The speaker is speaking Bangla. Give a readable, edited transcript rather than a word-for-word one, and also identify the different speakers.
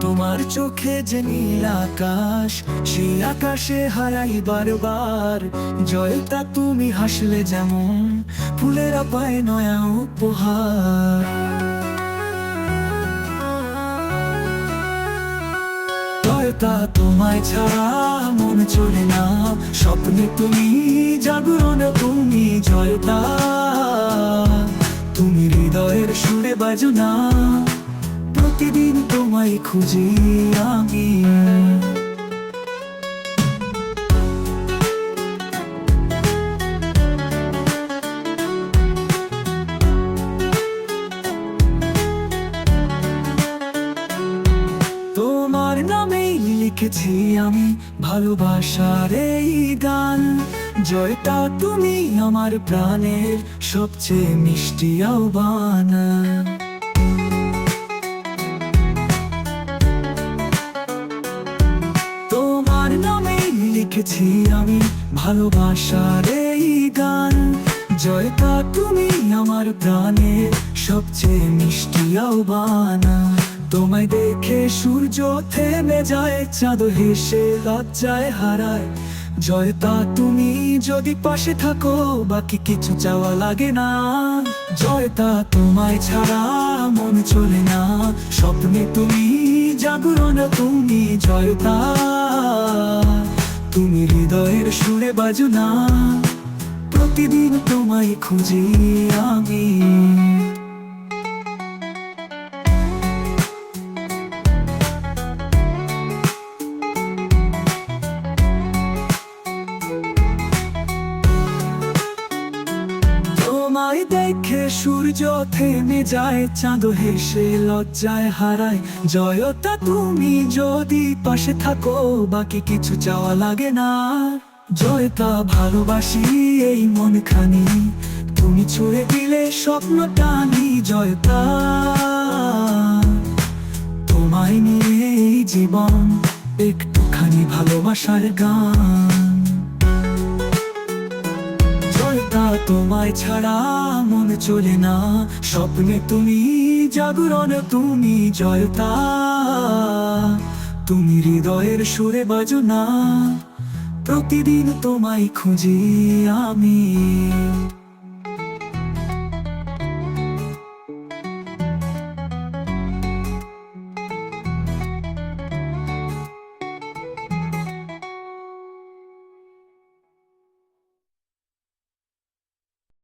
Speaker 1: তোমার চোখে যে নীল আকাশ, সেই আকাশে হারাই বারবার। জয়তা তুমি হাসলে যেমন ফুলেরা পায় নয়া উপহার। জয়তা তোমায় ছাড়া মন চলে না, স্বপ্নে তুমি, জাগরণে তুমি। জয়তা তুমি হৃদয়ের সুরে বাজো না, প্রতিদিন তোমায় খুঁজি আমি। তোমার নামেই লিখেছি আমি ভালোবাসার এই গান। জয়তা তুমি আমার প্রাণের সবচেয়ে মিষ্টি আহ্বান। তোমার নামেই লিখেছি আমি ভালোবাসার এই গান। জয়তা তুমি আমার প্রাণের সবচেয়ে মিষ্টি আহ্বান। তোমায় দেখে সূর্য থেমে যায়, চাঁদ হেসে লজ্জায় হারায়। জয়তা তুমি যদি পাশে থাকো, বাকি কিছু চাওয়া লাগে না। জয়তা তোমায় ছাড়া মন চলে না, স্বপ্নে তুমি, জাগরণে তুমি। জয়তা তুমি হৃদয়ের সুরে বাজো না, প্রতিদিন তোমায় খুঁজি আমি। তোমায় দেখে সূর্য থেমে যায়, চাঁদ হেসে লজ্জায় হারায়। জয়তা তুমি যদি পাশে থাকো, বাকি কিছু চাওয়া লাগে না। জয়তা ভালোবাসি এই মনখানি, তুমি ছুঁড়ে দিলে স্বপ্ন টানি। জয়তা তোমায় নিয়ে এই জীবন, একটুখানি ভালোবাসার গান। তোমায় ছাড়া মন চলে না, স্বপ্নে তুমি, জাগরণে তুমি। জয়তা তুমি হৃদয়ের সুরে বাজো না, প্রতিদিন তোমায় খুঁজি আমি।